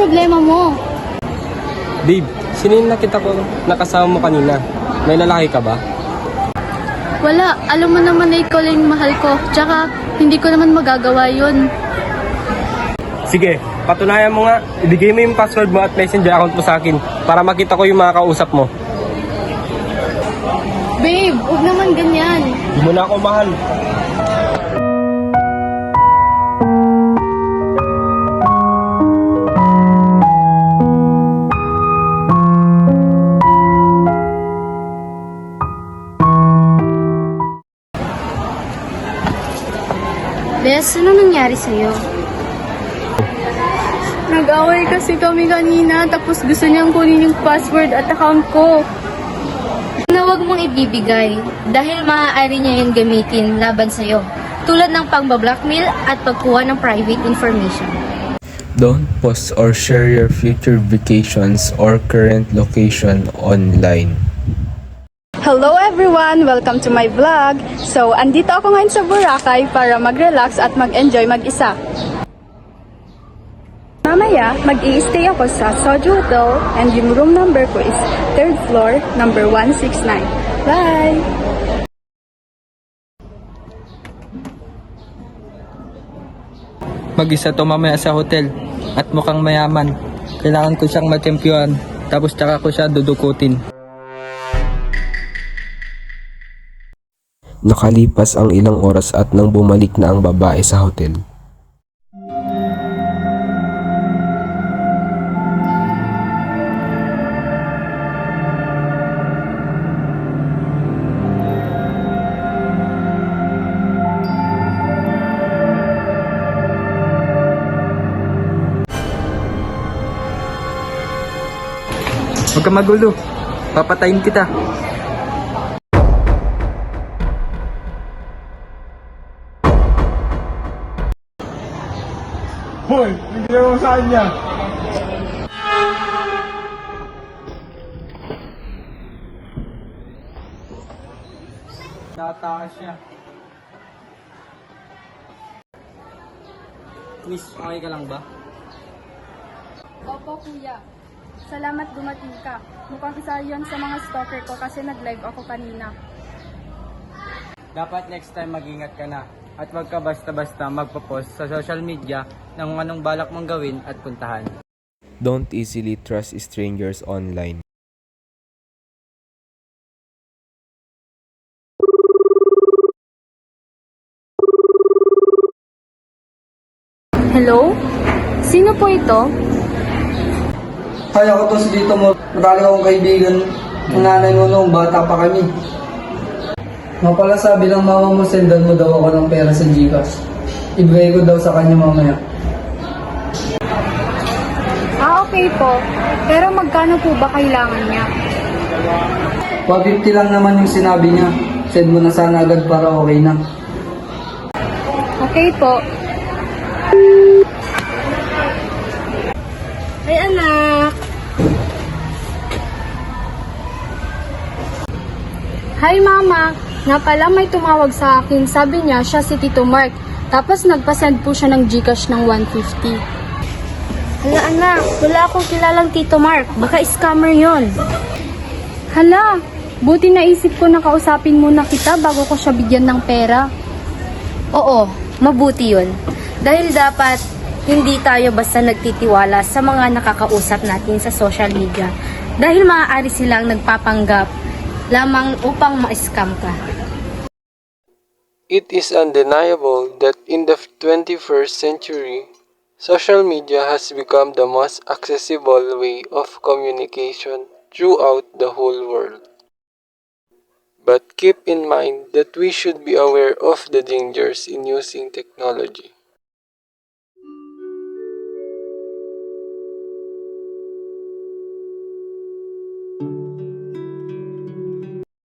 problema mo? Babe, sino yung nakita ko nakasama mo kanina? May lalaki ka ba? Wala, alam mo naman na ikaw lang yung mahal ko. Tsaka, hindi ko naman magagawa yun. Sige, patunayan mo nga. Ibigay mo yung password mo at messenger account mo sa akin para makita ko yung mga kausap mo. Babe, huwag naman ganyan. Hindi mo na ako mahal. Bes, ano nangyari sa'yo? Nag-away kasi kami kanina, tapos gusto niyang kunin yung password at account ko. Na huwag mong ibibigay dahil maaari niya yung gamitin laban sa'yo. Tulad ng pang-blackmail at pagkuha ng private information. Don't post or share your future vacations or current location online. Hello everyone! Welcome to my vlog! So, andito ako ngayon sa Boracay para mag-relax at mag-enjoy mag-isa. Mamaya, mag-i-stay ako sa Soju Hotel and yung room number ko is 3rd floor, number 169. Bye! Mag-isa to mamaya sa hotel at mukhang mayaman. Kailangan ko siyang matempyuhan tapos tsaka ko siya dudukutin. Nakalipas ang ilang oras at nang bumalik na ang babae sa hotel. Huwag ka magulo. Papatayin kita. Hoy, hindi mo sa kanya. Tatakas siya. Miss, okay ka lang ba? Opo kuya. Salamat dumating ka. Mukhang isa yon sa mga stalker ko kasi nag-live ako kanina. Dapat next time mag-ingat ka na. At wag ka basta-basta magpo-post sa social media ng anong balak mong gawin at puntahan. Don't easily trust strangers online. Hello? Sino po ito? Ay, ako to si Tito mo. Matalik akong kaibigan ng nanay mo noong bata pa kami. Nga pala sabi ng mama mo, sendan mo daw ako ng pera sa Gcash. Ibigay ko daw sa kanya mamaya. Okay po. Pero magkano po ba kailangan niya? 150 lang naman yung sinabi niya. Send mo na sana agad para okay na. Okay po. Ay anak! Hi mama! Nga pala may tumawag sa akin. Sabi niya siya si Tito Mark. Tapos nagpasend po siya ng Gcash ng 150. Hala anak, wala akong kilalang Tito Mark. Baka scammer yon. Hala! Buti naisip ko na kausapin muna kita bago ko siya bigyan ng pera. Oo, mabuti yun. Dahil dapat hindi tayo basta nagtitiwala sa mga nakakausap natin sa social media. Dahil maaari silang nagpapanggap lamang upang ma-scam ka. It is undeniable that in the 21st century, social media has become the most accessible way of communication throughout the whole world. But keep in mind that we should be aware of the dangers in using technology.